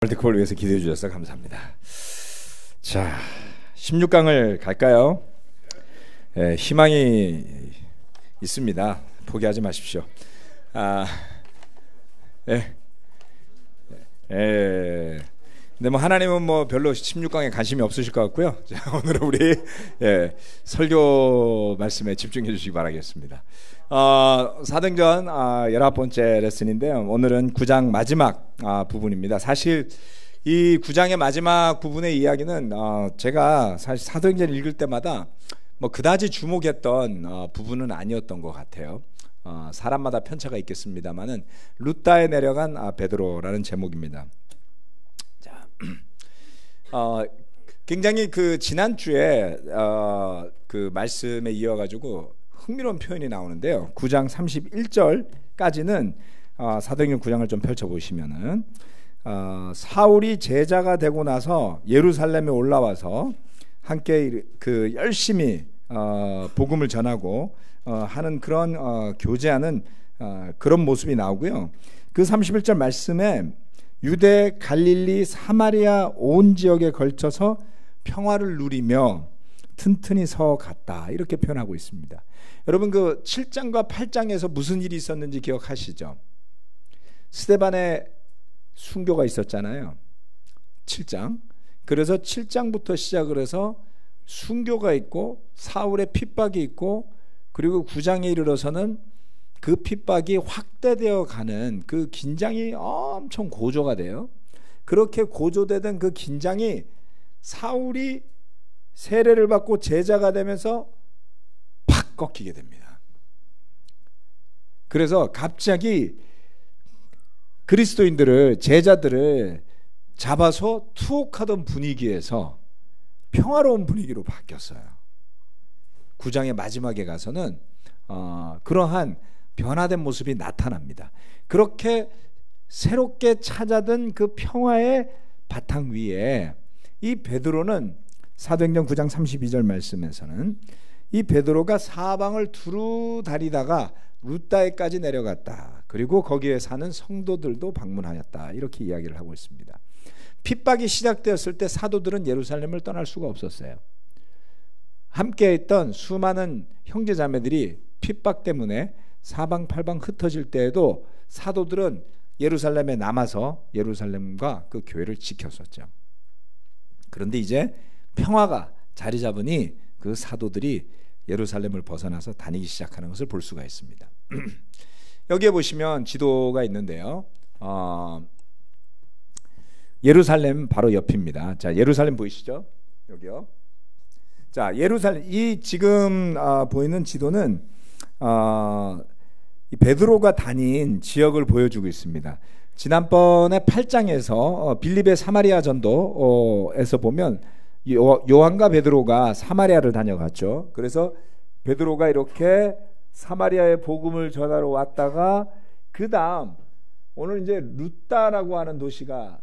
월드컵을 위해서 기도해 주셔서 감사합니다. 자, 16강을 갈까요? 희망이 있습니다. 포기하지 마십시오. 근데 하나님은 별로 16강에 관심이 없으실 것 같고요. 자, 오늘은 우리 설교 말씀에 집중해 주시기 바라겠습니다. 사도행전 19번째 레슨인데요. 오늘은 9장 마지막 부분입니다. 사실 이 9장의 마지막 부분의 이야기는 제가 사실 사도행전 읽을 때마다 그다지 주목했던 부분은 아니었던 것 같아요. 사람마다 편차가 있겠습니다만은 루다에 내려간 베드로라는 제목입니다. 자, 굉장히 지난주에 그 말씀에 이어가지고 흥미로운 표현이 나오는데요. 9장 31절까지는 사도행전 9장을 좀 펼쳐보시면은 사울이 제자가 되고 나서 예루살렘에 올라와서 함께 열심히 복음을 전하고 하는 그런 교제하는 그런 모습이 나오고요. 그 31절 말씀에 유대, 갈릴리, 사마리아 온 지역에 걸쳐서 평화를 누리며 튼튼히 서갔다 이렇게 표현하고 있습니다. 여러분 7장과 8장에서 무슨 일이 있었는지 기억하시죠? 스데반의 순교가 있었잖아요. 7장. 그래서 7장부터 시작을 해서 순교가 있고 사울의 핍박이 있고 그리고 9장에 이르러서는 그 핍박이 확대되어 가는 그 긴장이 엄청 고조가 돼요. 그렇게 고조되던 그 긴장이 사울이 세례를 받고 제자가 되면서 팍 꺾이게 됩니다. 그래서 갑자기 그리스도인들을, 제자들을 잡아서 투옥하던 분위기에서 평화로운 분위기로 바뀌었어요. 9장의 마지막에 가서는 그러한 변화된 모습이 나타납니다. 그렇게 새롭게 찾아든 그 평화의 바탕 위에 이 베드로는 사도행전 9장 32절 말씀에서는 이 베드로가 사방을 두루 다니다가 루다에까지 내려갔다. 그리고 거기에 사는 성도들도 방문하였다. 이렇게 이야기를 하고 있습니다. 핍박이 시작되었을 때 사도들은 예루살렘을 떠날 수가 없었어요. 함께 있던 수많은 형제자매들이 핍박 때문에 사방팔방 흩어질 때에도 사도들은 예루살렘에 남아서 예루살렘과 그 교회를 지켰었죠. 그런데 이제 평화가 자리 잡으니 그 사도들이 예루살렘을 벗어나서 다니기 시작하는 것을 볼 수가 있습니다. 여기에 보시면 지도가 있는데요. 예루살렘 바로 옆입니다. 자, 예루살렘 보이시죠? 여기요. 자, 예루살렘 이 지금 보이는 지도는 이 베드로가 다닌 지역을 보여주고 있습니다. 지난번에 8장에서 빌립의 사마리아 전도에서 보면 요한과 베드로가 사마리아를 다녀갔죠. 그래서 베드로가 이렇게 사마리아의 복음을 전하러 왔다가 그 다음 오늘 이제 루다라고 하는 도시가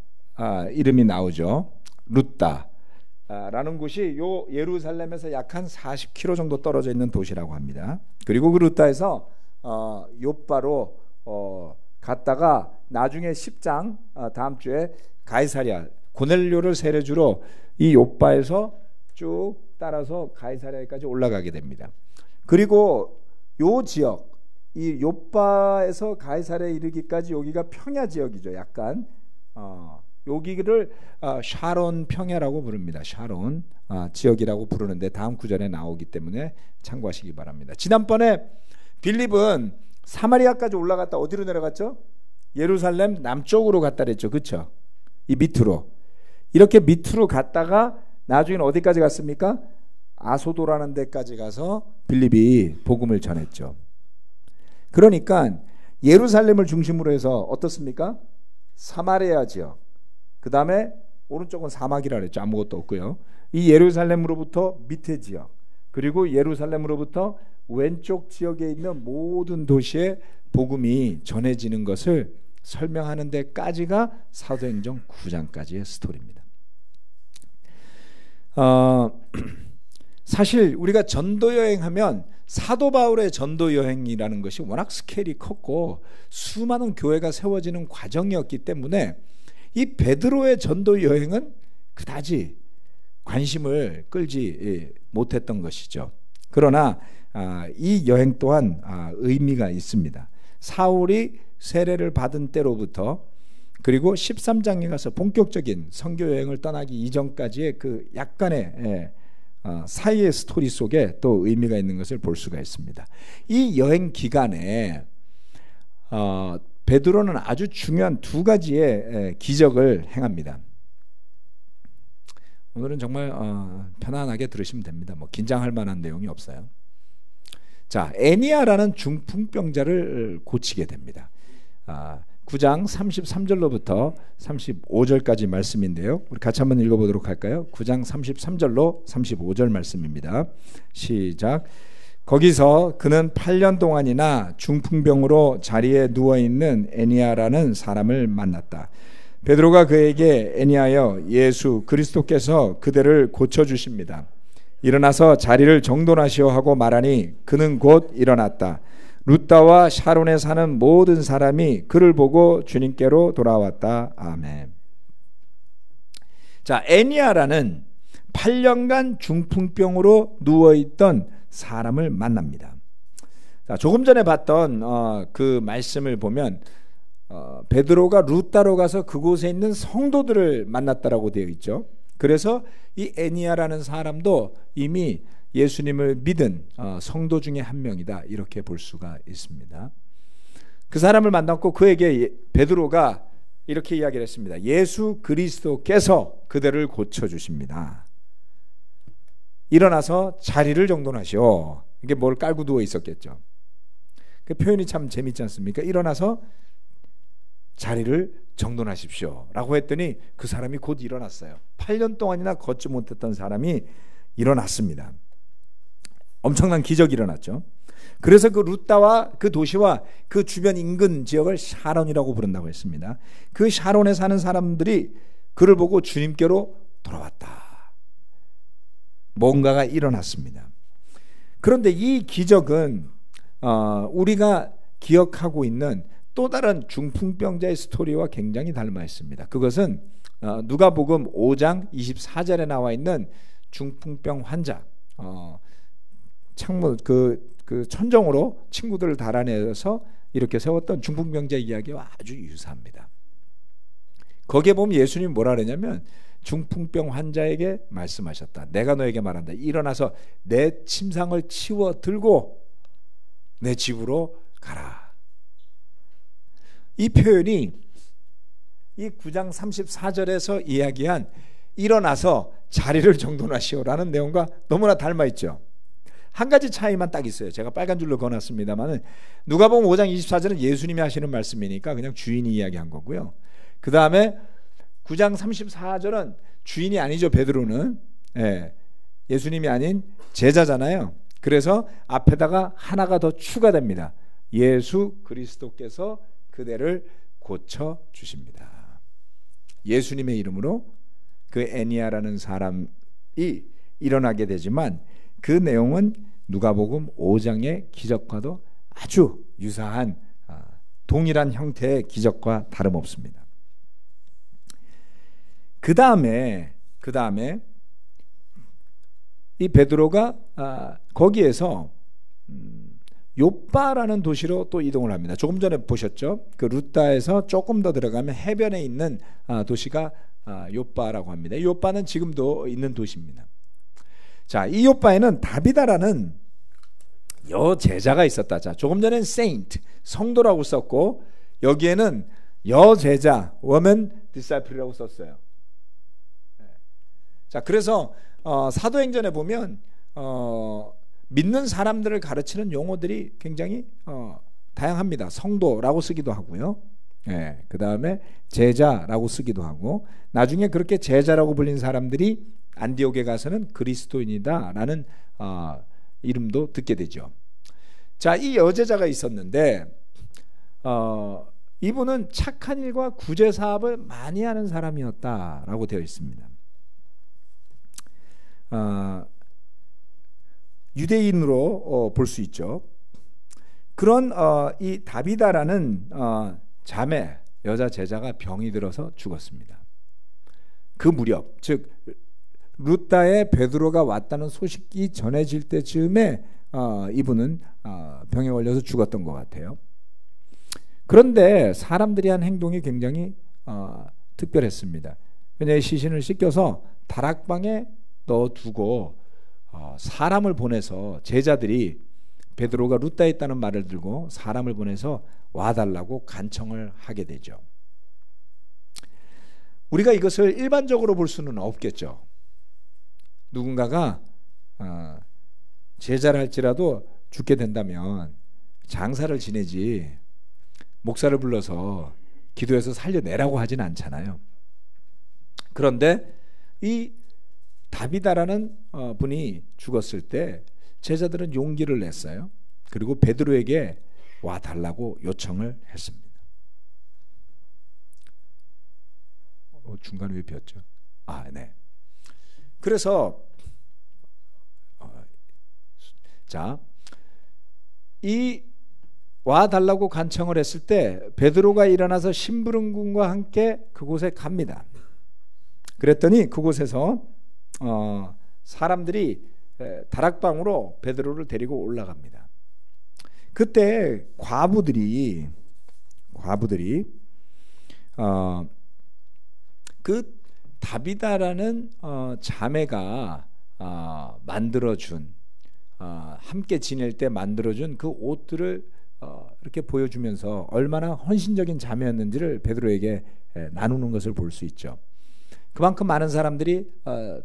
이름이 나오죠. 루다라는 곳이 요 예루살렘에서 약 한 40km 정도 떨어져 있는 도시라고 합니다. 그리고 그 루다에서 요바로 갔다가 나중에 10장 다음 주에 가이사랴 고넬료를 세례주로 이 요바에서 쭉 따라서 가이사랴까지 올라가게 됩니다. 그리고 요 지역 이 요바에서 가이사랴에 이르기까지 여기가 평야 지역이죠. 약간 여기를 샤론 평야라고 부릅니다. 샤론 지역이라고 부르는데 다음 구절에 나오기 때문에 참고하시기 바랍니다. 지난번에 빌립은 사마리아까지 올라갔다 어디로 내려갔죠? 예루살렘 남쪽으로 갔다 그랬죠. 그렇죠? 이 밑으로 이렇게 밑으로 갔다가 나중에는 어디까지 갔습니까? 아소도라는 데까지 가서 빌립이 복음을 전했죠. 그러니까 예루살렘을 중심으로 해서 어떻습니까? 사마리아 지역, 그 다음에 오른쪽은 사막이라 그랬죠. 아무것도 없고요. 이 예루살렘으로부터 밑에 지역, 그리고 예루살렘으로부터 왼쪽 지역에 있는 모든 도시에 복음이 전해지는 것을 설명하는 데까지가 사도행전 9장까지의 스토리입니다. 사실 우리가 전도 여행하면 사도 바울의 전도 여행이라는 것이 워낙 스케일이 컸고 수많은 교회가 세워지는 과정이었기 때문에 이 베드로의 전도 여행은 그다지 관심을 끌지 못했던 것이죠. 그러나 이 여행 또한 의미가 있습니다. 사울이 세례를 받은 때로부터 그리고 13장에 가서 본격적인 선교 여행을 떠나기 이전까지의 그 약간의 사이의 스토리 속에 또 의미가 있는 것을 볼 수가 있습니다. 이 여행 기간에 베드로는 아주 중요한 두 가지의 기적을 행합니다. 오늘은 정말 편안하게 들으시면 됩니다. 뭐 긴장할 만한 내용이 없어요. 자, 애니아라는 중풍병자를 고치게 됩니다. 9장 33절로부터 35절까지 말씀인데요. 우리 같이 한번 읽어보도록 할까요? 9장 33절로 35절 말씀입니다. 시작. 거기서 그는 8년 동안이나 중풍병으로 자리에 누워있는 애니아라는 사람을 만났다. 베드로가 그에게 애니아여, 예수 그리스도께서 그대를 고쳐주십니다. 일어나서 자리를 정돈하시오 하고 말하니 그는 곧 일어났다. 루다와 샤론에 사는 모든 사람이 그를 보고 주님께로 돌아왔다. 아멘. 자, 애니아라는 8년간 중풍병으로 누워있던 사람을 만납니다. 자, 조금 전에 봤던 그 말씀을 보면 베드로가 루다로 가서 그곳에 있는 성도들을 만났다라고 되어 있죠. 그래서 이 애니아라는 사람도 이미 예수님을 믿은 성도 중에 한 명이다, 이렇게 볼 수가 있습니다. 그 사람을 만났고 그에게 베드로가 이렇게 이야기를 했습니다. 예수 그리스도께서 그대를 고쳐주십니다. 일어나서 자리를 정돈하시오. 이게 뭘 깔고 누워 있었겠죠. 그 표현이 참 재밌지 않습니까? 일어나서 자리를 정돈하십시오 라고 했더니 그 사람이 곧 일어났어요. 8년 동안이나 걷지 못했던 사람이 일어났습니다. 엄청난 기적이 일어났죠. 그래서 그 루다와 그 도시와 그 주변 인근 지역을 샤론이라고 부른다고 했습니다. 그 샤론에 사는 사람들이 그를 보고 주님께로 돌아왔다. 뭔가가 일어났습니다. 그런데 이 기적은 우리가 기억하고 있는 또 다른 중풍병자의 스토리와 굉장히 닮아 있습니다. 그것은 누가복음 5장 24절에 나와 있는 중풍병 환자, 창문 그 천정으로 친구들을 달아내서 이렇게 세웠던 중풍병자 이야기와 아주 유사합니다. 거기에 보면 예수님이 뭐라 그러냐면 중풍병 환자에게 말씀하셨다. 내가 너에게 말한다. 일어나서 내 침상을 치워 들고 내 집으로 가라. 이 표현이 이 9장 34절에서 이야기한 일어나서 자리를 정돈하시오라는 내용과 너무나 닮아 있죠. 한 가지 차이만 딱 있어요. 제가 빨간 줄로 그어놨습니다만 누가복음 5장 24절은 예수님이 하시는 말씀이니까 그냥 주인이 이야기한 거고요. 그 다음에 9장 34절은 주인이 아니죠. 베드로는 예수님이 아닌 제자잖아요. 그래서 앞에다가 하나가 더 추가됩니다. 예수 그리스도께서 그대를 고쳐주십니다. 예수님의 이름으로 그 애니아라는 사람이 일어나게 되지만 그 내용은 누가복음 5장의 기적과도 아주 유사한 동일한 형태의 기적과 다름없습니다. 그 다음에 이 베드로가 거기에서 욥바라는 도시로 또 이동을 합니다. 조금 전에 보셨죠? 그 루다에서 조금 더 들어가면 해변에 있는 도시가 욥바라고 합니다. 욥바는 지금도 있는 도시입니다. 자, 이 욥바에는 다비다라는 여제자가 있었다. 자, 조금 전엔 saint, 성도라고 썼고 여기에는 여제자, woman disciple이라고 썼어요. 자, 그래서 사도행전에 보면 믿는 사람들을 가르치는 용어들이 굉장히 다양합니다. 성도라고 쓰기도 하고요. 그 다음에 제자라고 쓰기도 하고 나중에 그렇게 제자라고 불린 사람들이 안디옥에 가서는 그리스도인이다라는 이름도 듣게 되죠. 자, 이 여제자가 있었는데 이분은 착한 일과 구제 사업을 많이 하는 사람이었다라고 되어 있습니다. 유대인으로 볼 수 있죠. 그런 이 다비다라는 자매 여자 제자가 병이 들어서 죽었습니다. 그 무렵, 즉 루다의 베드로가 왔다는 소식이 전해질 때쯤에 이분은 병에 걸려서 죽었던 것 같아요. 그런데 사람들이 한 행동이 굉장히 특별했습니다. 왜냐하면 시신을 씻겨서 다락방에 넣어두고 사람을 보내서, 제자들이 베드로가 루다에 있다는 말을 들고 사람을 보내서 와달라고 간청을 하게 되죠. 우리가 이것을 일반적으로 볼 수는 없겠죠. 누군가가 제자를 할지라도 죽게 된다면 장사를 지내지 목사를 불러서 기도해서 살려내라고 하진 않잖아요. 그런데 이 다비다라는 분이 죽었을 때 제자들은 용기를 냈어요. 그리고 베드로에게 와달라고 요청을 했습니다. 중간에 왜 비었죠? 네. 그래서 이 와달라고 간청을 했을 때 베드로가 일어나서 심부름꾼과 함께 그곳에 갑니다. 그랬더니 그곳에서 사람들이 다락방으로 베드로를 데리고 올라갑니다. 그때 과부들이 그 다비다라는 자매가 만들어준, 함께 지낼 때 만들어준 그 옷들을 이렇게 보여주면서 얼마나 헌신적인 자매였는지를 베드로에게 나누는 것을 볼 수 있죠. 그만큼 많은 사람들이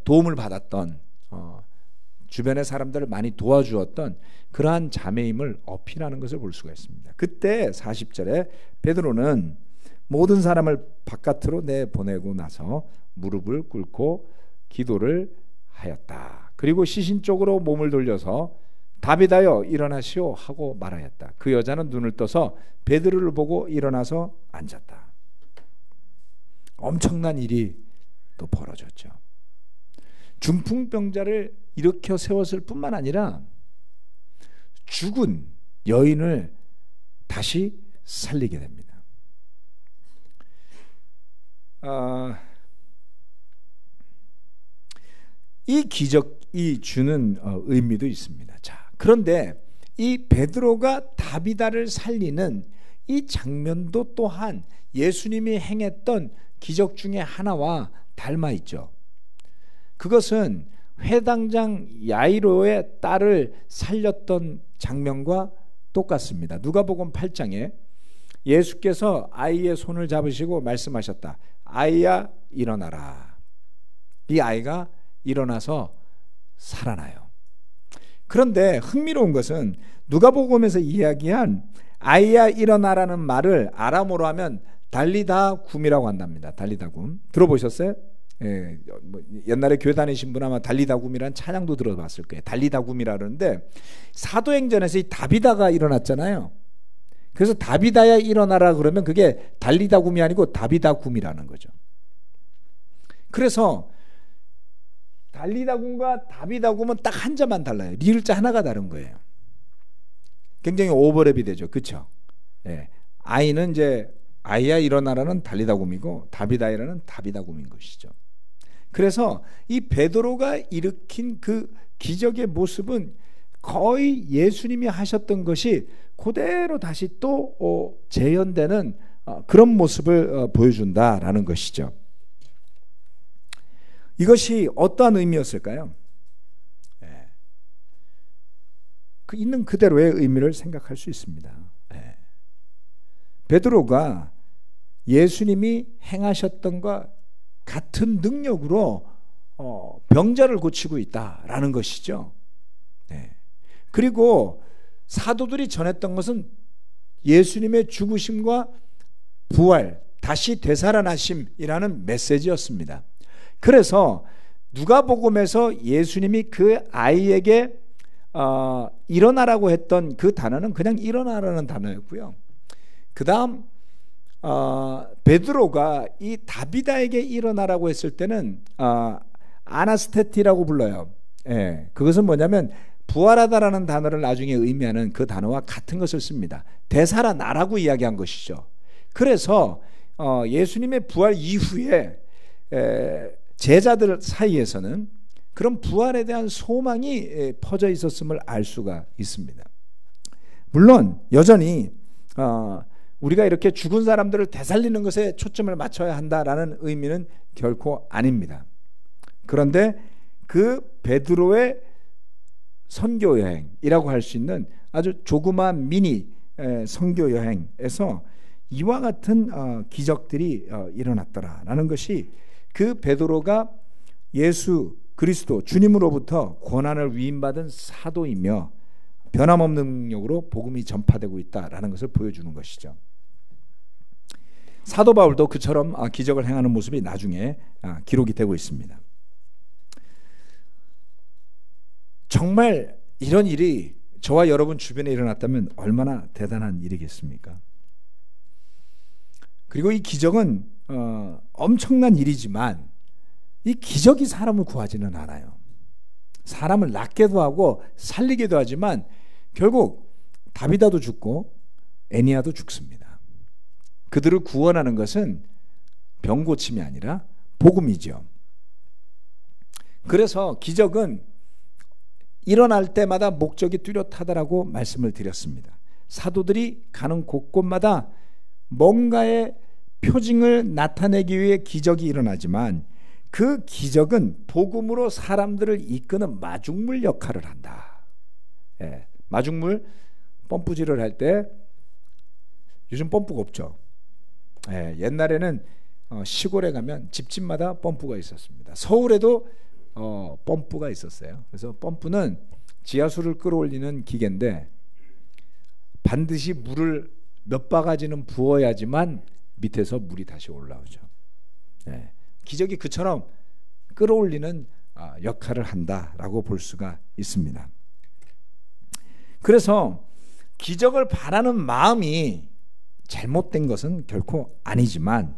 도움을 받았던, 주변의 사람들을 많이 도와주었던 그러한 자매임을 어필하는 것을 볼 수가 있습니다. 그때 40절에 베드로는 모든 사람을 바깥으로 내보내고 나서 무릎을 꿇고 기도를 하였다. 그리고 시신 쪽으로 몸을 돌려서 다비다여 일어나시오 하고 말하였다. 그 여자는 눈을 떠서 베드로를 보고 일어나서 앉았다. 엄청난 일이 또 벌어졌죠. 중풍병자를 일으켜 세웠을 뿐만 아니라 죽은 여인을 다시 살리게 됩니다. 이 기적이 주는 의미도 있습니다. 자, 그런데 이 베드로가 다비다를 살리는 이 장면도 또한 예수님이 행했던 기적 중에 하나와 닮아 있죠. 그것은 회당장 야이로의 딸을 살렸던 장면과 똑같습니다. 누가복음 8장에 예수께서 아이의 손을 잡으시고 말씀하셨다. 아이야 일어나라. 이 아이가 일어나서 살아나요. 그런데 흥미로운 것은 누가복음에서 이야기한 아이야 일어나라는 말을 아람어로 하면 달리다굼이라고 한답니다. 달리다굼 들어보셨어요? 예, 옛날에 교회 다니신 분 아마 달리다굼이라는 찬양도 들어봤을 거예요. 달리다굼이라 그러는데 사도행전에서 이 다비다가 일어났잖아요. 그래서 다비다야 일어나라 그러면 그게 달리다굼이 아니고 다비다굼이라는 거죠. 그래서 달리다굼과 다비다굼은 딱 한자만 달라요. 리을자 하나가 다른 거예요. 굉장히 오버랩이 되죠. 그렇죠? 예. 아이는 이제 아이야 일어나라는 달리다굼이고 다비다이라는 다비다굼인 것이죠. 그래서 이 베드로가 일으킨 그 기적의 모습은 거의 예수님이 하셨던 것이 그대로 다시 또 재현되는 그런 모습을 보여준다라는 것이죠. 이것이 어떠한 의미였을까요? 그 있는 그대로의 의미를 생각할 수 있습니다. 베드로가 예수님이 행하셨던과 같은 능력으로 병자를 고치고 있다라는 것이죠. 그리고 사도들이 전했던 것은 예수님의 죽으심과 부활, 다시 되살아나심이라는 메시지였습니다. 그래서 누가복음에서 예수님이 그 아이에게 일어나라고 했던 그 단어는 그냥 일어나라는 단어였고요. 그 다음 베드로가 이 다비다에게 일어나라고 했을 때는 아나스테티라고 불러요. 예, 그것은 뭐냐면 부활하다라는 단어를 나중에 의미하는 그 단어와 같은 것을 씁니다. 되살아나라고 이야기한 것이죠. 그래서 예수님의 부활 이후에 제자들 사이에서는 그런 부활에 대한 소망이 퍼져 있었음을 알 수가 있습니다. 물론 여전히 우리가 이렇게 죽은 사람들을 되살리는 것에 초점을 맞춰야 한다라는 의미는 결코 아닙니다. 그런데 그 베드로의 선교 여행이라고 할 수 있는 아주 조그마한 미니 선교 여행에서 이와 같은 기적들이 일어났더라라는 것이 그 베드로가 예수 그리스도 주님으로부터 권한을 위임받은 사도이며 변함없는 능력으로 복음이 전파되고 있다라는 것을 보여주는 것이죠. 사도 바울도 그처럼 기적을 행하는 모습이 나중에 기록이 되고 있습니다. 정말 이런 일이 저와 여러분 주변에 일어났다면 얼마나 대단한 일이겠습니까? 그리고 이 기적은 엄청난 일이지만 이 기적이 사람을 구하지는 않아요. 사람을 낫게도 하고 살리기도 하지만 결국 다비다도 죽고 애니아도 죽습니다. 그들을 구원하는 것은 병고침이 아니라 복음이죠. 그래서 기적은 일어날 때마다 목적이 뚜렷하다라고 말씀을 드렸습니다. 사도들이 가는 곳곳마다 뭔가의 표징을 나타내기 위해 기적이 일어나지만 그 기적은 복음으로 사람들을 이끄는 마중물 역할을 한다. 마중물 펌프질을 할 때 요즘 펌프가 없죠. 옛날에는 시골에 가면 집집마다 펌프가 있었습니다. 서울에도 펌프가 있었어요. 그래서 펌프는 지하수를 끌어올리는 기계인데 반드시 물을 몇 바가지는 부어야지만 밑에서 물이 다시 올라오죠. 기적이 그처럼 끌어올리는 역할을 한다라고 볼 수가 있습니다. 그래서 기적을 바라는 마음이 잘못된 것은 결코 아니지만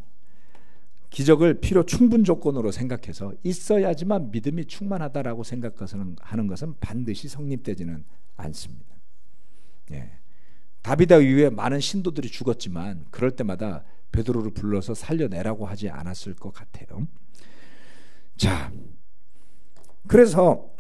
기적을 필요 충분 조건으로 생각해서 있어야지만 믿음이 충만하다라고 생각하는 것은 반드시 성립되지는 않습니다. 다비다 이후에 많은 신도들이 죽었지만 그럴 때마다 베드로를 불러서 살려내라고 하지 않았을 것 같아요. 자, 그래서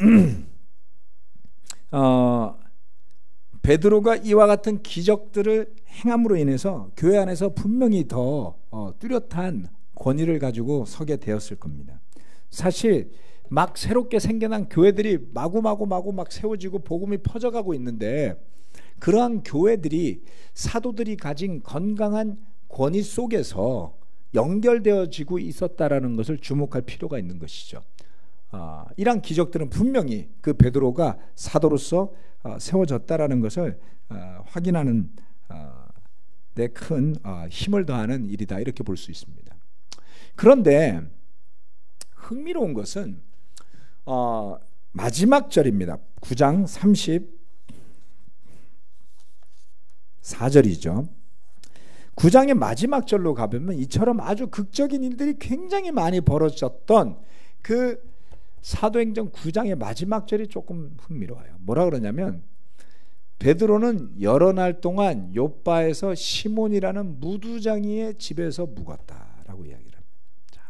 베드로가 이와 같은 기적들을 행함으로 인해서 교회 안에서 분명히 더 뚜렷한 권위를 가지고 서게 되었을 겁니다. 사실 막 새롭게 생겨난 교회들이 마구마구 막 세워지고 복음이 퍼져가고 있는데 그러한 교회들이 사도들이 가진 건강한 권위 속에서 연결되어지고 있었다라는 것을 주목할 필요가 있는 것이죠. 이러한 기적들은 분명히 그 베드로가 사도로서 세워졌다라는 것을 확인하는 데 큰 힘을 더하는 일이다 이렇게 볼 수 있습니다. 그런데 흥미로운 것은 마지막 절입니다. 9장 34절이죠. 9장의 마지막 절로 가보면 이처럼 아주 극적인 일들이 굉장히 많이 벌어졌던 그 사도행전 9장의 마지막 절이 조금 흥미로워요. 뭐라 그러냐면 베드로는 여러 날 동안 요빠에서 시몬이라는 무두장이의 집에서 묵었다라고 이야기를 합니다. 자,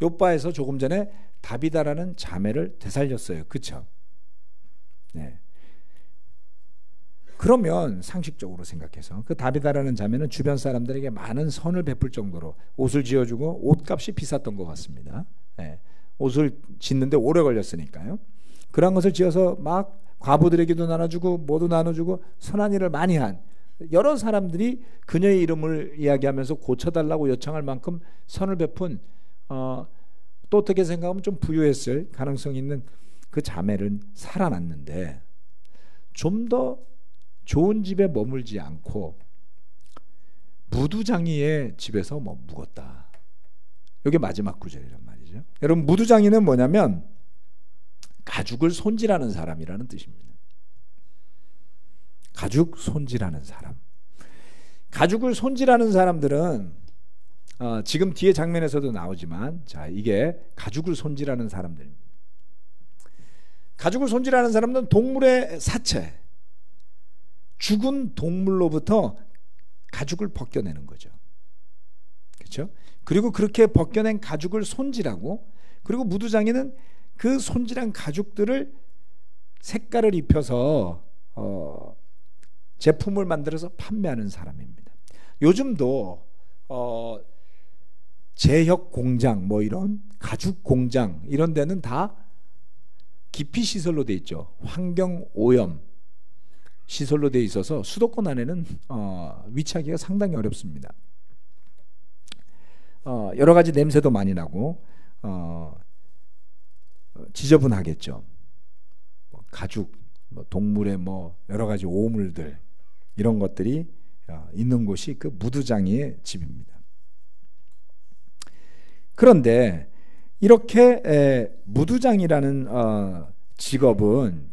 요빠에서 조금 전에 다비다라는 자매를 되살렸어요. 그렇죠? 네. 그러면 상식적으로 생각해서 그 다비다라는 자매는 주변 사람들에게 많은 선을 베풀 정도로 옷을 지어주고 옷값이 비쌌던 것 같습니다. 네. 옷을 짓는데 오래 걸렸으니까요. 그런 것을 지어서 막 과부들에게도 나눠주고 모두 나눠주고 선한 일을 많이 한 여러 사람들이 그녀의 이름을 이야기하면서 고쳐달라고 요청할 만큼 선을 베푼 또 어떻게 생각하면 좀 부유했을 가능성이 있는 그 자매는 살아났는데 좀 더 좋은 집에 머물지 않고 무두장이의 집에서 묵었다. 이게 마지막 구절이란 말이죠. 여러분 무두장이는 뭐냐면 가죽을 손질하는 사람이라는 뜻입니다. 가죽 손질하는 사람. 가죽을 손질하는 사람들은 지금 뒤에 장면에서도 나오지만 자 이게 가죽을 손질하는 사람들입니다. 가죽을 손질하는 사람들은 동물의 사체, 죽은 동물로부터 가죽을 벗겨내는 거죠. 그렇죠? 그리고 그렇게 벗겨낸 가죽을 손질하고, 그리고 무두장이는 그 손질한 가죽들을 색깔을 입혀서 제품을 만들어서 판매하는 사람입니다. 요즘도 제혁 공장, 뭐 이런 가죽 공장 이런 데는 다 기피 시설로 돼 있죠. 환경 오염 시설로 돼 있어서 수도권 안에는 위치하기가 상당히 어렵습니다. 여러 가지 냄새도 많이 나고 지저분하겠죠. 가죽, 동물의 여러 가지 오물들, 이런 것들이 있는 곳이 그 무두장이의 집입니다. 그런데 이렇게 무두장이라는 직업은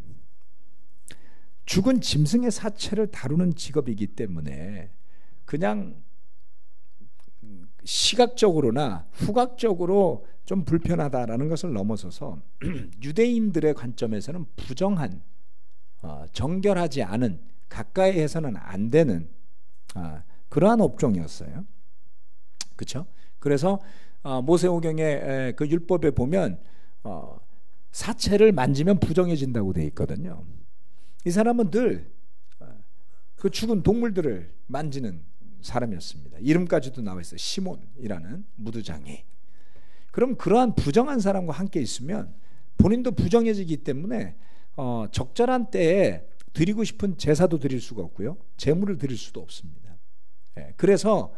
죽은 짐승의 사체를 다루는 직업이기 때문에 그냥 시각적으로나 후각적으로 좀 불편하다라는 것을 넘어서서 유대인들의 관점에서는 부정한, 정결하지 않은, 가까이 해서는 안 되는 그러한 업종이었어요. 그렇죠? 그래서 모세오경의 그 율법에 보면 사체를 만지면 부정해진다고 되어 있거든요. 이 사람은 늘 그 죽은 동물들을 만지는 사람이었습니다. 이름까지도 나와 있어요. 시몬이라는 무두장이. 그럼 그러한 부정한 사람과 함께 있으면 본인도 부정해지기 때문에 적절한 때에 드리고 싶은 제사도 드릴 수가 없고요, 제물을 드릴 수도 없습니다. 그래서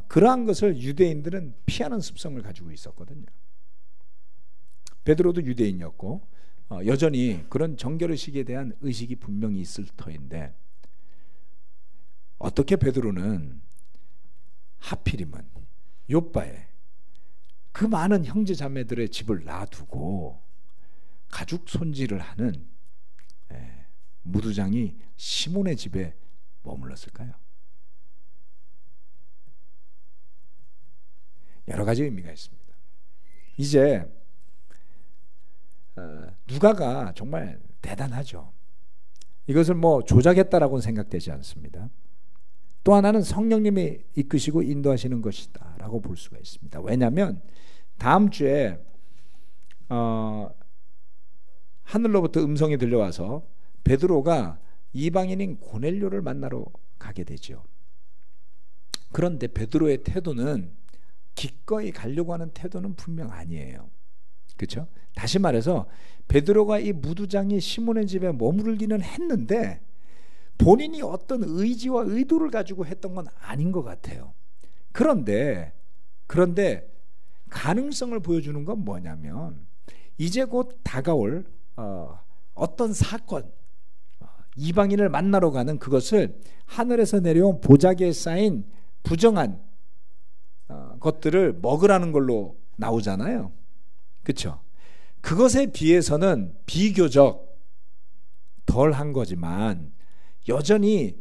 그러한 것을 유대인들은 피하는 습성을 가지고 있었거든요. 베드로도 유대인이었고 여전히 그런 정결의식에 대한 의식이 분명히 있을 터인데, 어떻게 베드로는 하필이면 요바에 그 많은 형제 자매들의 집을 놔두고 가죽 손질을 하는 무두장이 시몬의 집에 머물렀을까요? 여러 가지 의미가 있습니다. 이제 누가가 정말 대단하죠. 이것을 조작했다라고는 생각되지 않습니다. 또 하나는 성령님이 이끄시고 인도하시는 것이다 라고 볼 수가 있습니다. 왜냐하면 다음 주에 하늘로부터 음성이 들려와서 베드로가 이방인인 고넬료를 만나러 가게 되죠. 그런데 베드로의 태도는 기꺼이 가려고 하는 태도는 분명 아니에요. 그렇죠? 다시 말해서 베드로가 이 무두장이 시몬의 집에 머무르기는 했는데 본인이 어떤 의지와 의도를 가지고 했던 건 아닌 것 같아요. 그런데 가능성을 보여주는 건 뭐냐면, 이제 곧 다가올 어떤 사건, 이방인을 만나러 가는 그것을 하늘에서 내려온 보자기에 쌓인 부정한 것들을 먹으라는 걸로 나오잖아요. 그렇죠? 그것에 비해서는 비교적 덜한 거지만 여전히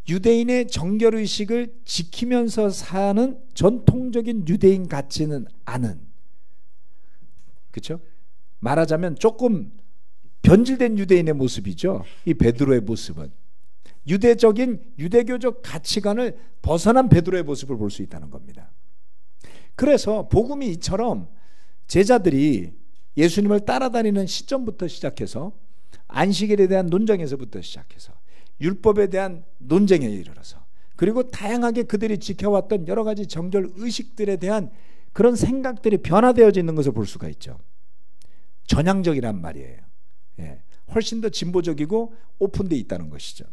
유대인의 정결의식을 지키면서 사는 전통적인 유대인 같지는 않은, 그렇죠? 말하자면 조금 변질된 유대인의 모습이죠. 이 베드로의 모습은 유대교적 가치관을 벗어난 베드로의 모습을 볼 수 있다는 겁니다. 그래서 복음이 이처럼 제자들이 예수님을 따라다니는 시점부터 시작해서 안식일에 대한 논쟁에서부터 시작해서 율법에 대한 논쟁에 이르러서, 그리고 다양하게 그들이 지켜왔던 여러 가지 정결 의식들에 대한 그런 생각들이 변화되어져 있는 것을 볼 수가 있죠. 전향적이란 말이에요. 훨씬 더 진보적이고 오픈되어 있다는 것이죠.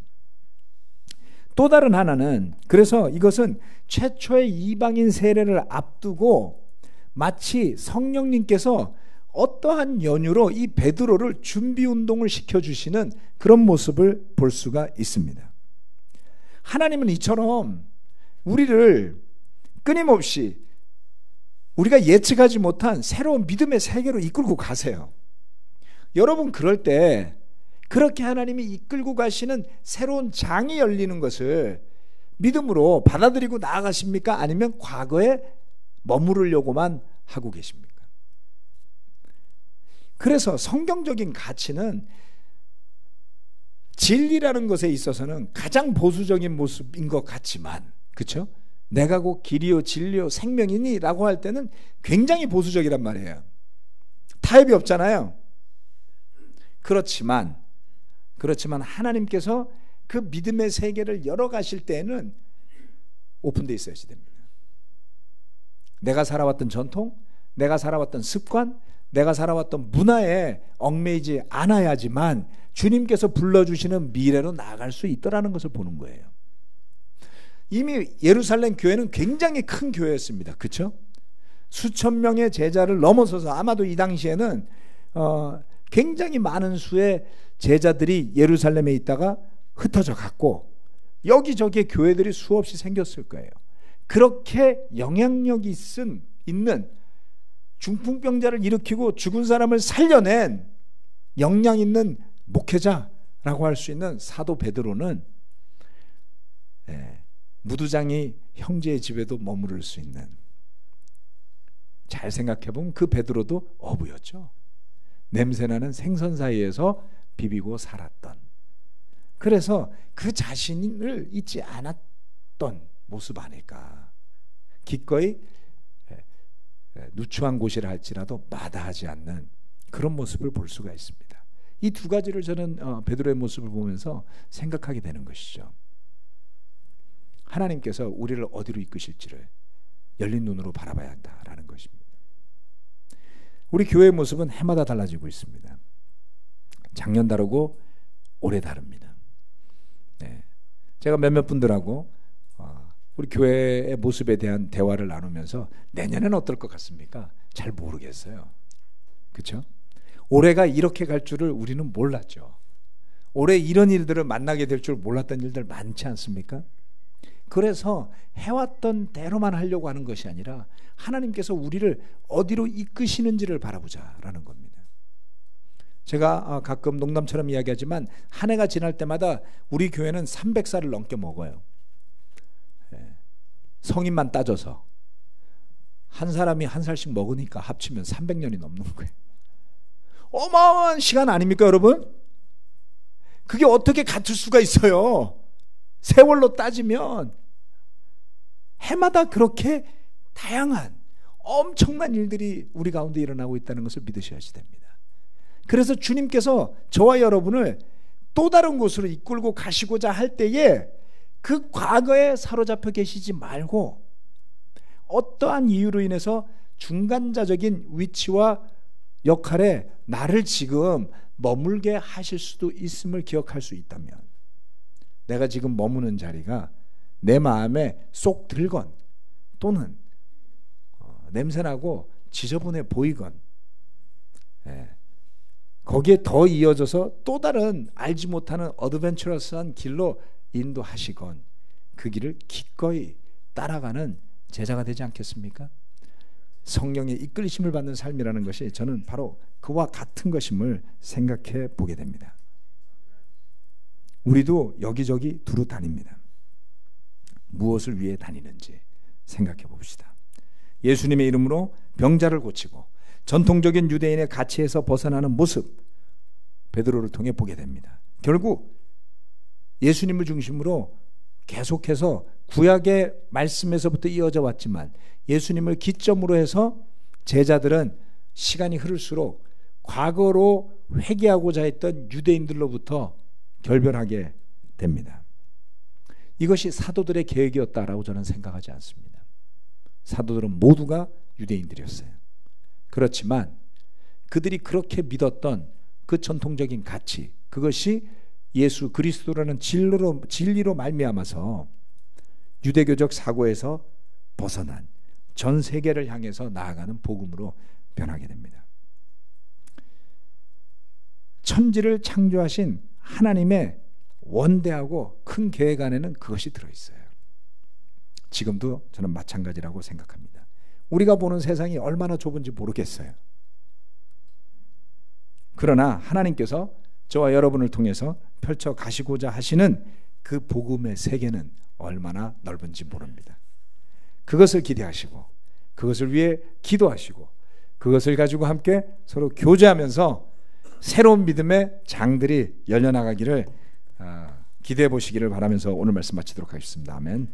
또 다른 하나는, 그래서 이것은 최초의 이방인 세례를 앞두고 마치 성령님께서 어떠한 연유로 이 베드로를 준비운동을 시켜주시는 그런 모습을 볼 수가 있습니다. 하나님은 이처럼 우리를 끊임없이 우리가 예측하지 못한 새로운 믿음의 세계로 이끌고 가세요. 여러분, 그럴 때 그렇게 하나님이 이끌고 가시는 새로운 장이 열리는 것을 믿음으로 받아들이고 나아가십니까? 아니면 과거에 머무르려고만 하고 계십니까? 그래서 성경적인 가치는 진리라는 것에 있어서는 가장 보수적인 모습인 것 같지만, 그렇죠? 내가 곧 길이요 진리요 생명이니 라고 할 때는 굉장히 보수적이란 말이에요. 타협이 없잖아요. 그렇지만 하나님께서 그 믿음의 세계를 열어가실 때에는 오픈되어 있어야 됩니다. 내가 살아왔던 전통, 내가 살아왔던 습관, 내가 살아왔던 문화에 얽매이지 않아야지만 주님께서 불러주시는 미래로 나아갈 수 있더라는 것을 보는 거예요. 이미 예루살렘 교회는 굉장히 큰 교회였습니다. 그렇죠? 수천 명의 제자를 넘어서서 아마도 이 당시에는 굉장히 많은 수의 제자들이 예루살렘에 있다가 흩어져 갔고 여기저기 교회들이 수없이 생겼을 거예요. 그렇게 영향력이 있는 중풍병자를 일으키고 죽은 사람을 살려낸 역량 있는 목회자라고 할 수 있는 사도 베드로는 무두장이 형제의 집에도 머무를 수 있는, 잘 생각해보면 그 베드로도 어부였죠. 냄새나는 생선 사이에서 비비고 살았던, 그래서 그 자신을 잊지 않았던 모습 아닐까. 기꺼이 누추한 곳이라 할지라도 마다하지 않는 그런 모습을 볼 수가 있습니다. 이 두 가지를 저는 베드로의 모습을 보면서 생각하게 되는 것이죠. 하나님께서 우리를 어디로 이끄실지를 열린 눈으로 바라봐야 한다라는 것입니다. 우리 교회의 모습은 해마다 달라지고 있습니다. 작년 다르고 올해 다릅니다. 제가 몇몇 분들하고 우리 교회의 모습에 대한 대화를 나누면서 내년에는 어떨 것 같습니까? 잘 모르겠어요. 그렇죠? 올해가 이렇게 갈 줄을 우리는 몰랐죠. 올해 이런 일들을 만나게 될 줄 몰랐던 일들 많지 않습니까? 그래서 해왔던 대로만 하려고 하는 것이 아니라 하나님께서 우리를 어디로 이끄시는지를 바라보자라는 겁니다. 제가 가끔 농담처럼 이야기하지만 한 해가 지날 때마다 우리 교회는 300살을 넘게 먹어요. 성인만 따져서 한 사람이 한 살씩 먹으니까 합치면 300년이 넘는 거예요. 어마어마한 시간 아닙니까, 여러분? 그게 어떻게 같을 수가 있어요? 세월로 따지면 해마다 그렇게 다양한 엄청난 일들이 우리 가운데 일어나고 있다는 것을 믿으셔야지 됩니다. 그래서 주님께서 저와 여러분을 또 다른 곳으로 이끌고 가시고자 할 때에 그 과거에 사로잡혀 계시지 말고 어떠한 이유로 인해서 중간자적인 위치와 역할에 나를 지금 머물게 하실 수도 있음을 기억할 수 있다면, 내가 지금 머무는 자리가 내 마음에 쏙 들건 또는 냄새나고 지저분해 보이건 거기에 더 이어져서 또 다른 알지 못하는 어드벤처러스한 길로 인도하시건 그 길을 기꺼이 따라가는 제자가 되지 않겠습니까? 성령의 이끌리심을 받는 삶이라는 것이 저는 바로 그와 같은 것임을 생각해 보게 됩니다. 우리도 여기저기 두루 다닙니다. 무엇을 위해 다니는지 생각해 봅시다. 예수님의 이름으로 병자를 고치고 전통적인 유대인의 가치에서 벗어나는 모습, 베드로를 통해 보게 됩니다. 결국 예수님을 중심으로 계속해서 구약의 말씀에서부터 이어져 왔지만 예수님을 기점으로 해서 제자들은 시간이 흐를수록 과거로 회개하고자 했던 유대인들로부터 결별하게 됩니다. 이것이 사도들의 계획이었다라고 저는 생각하지 않습니다. 사도들은 모두가 유대인들이었어요. 그렇지만 그들이 그렇게 믿었던 그 전통적인 가치, 그것이 예수 그리스도라는 진리로 말미암아서 유대교적 사고에서 벗어난 전 세계를 향해서 나아가는 복음으로 변하게 됩니다. 천지를 창조하신 하나님의 원대하고 큰 계획 안에는 그것이 들어있어요. 지금도 저는 마찬가지라고 생각합니다. 우리가 보는 세상이 얼마나 좁은지 모르겠어요. 그러나 하나님께서 저와 여러분을 통해서 펼쳐 가시고자 하시는 그 복음의 세계는 얼마나 넓은지 모릅니다. 그것을 기대하시고 그것을 위해 기도하시고 그것을 가지고 함께 서로 교제하면서 새로운 믿음의 장들이 열려나가기를 기대해 보시기를 바라면서 오늘 말씀 마치도록 하겠습니다. 아멘.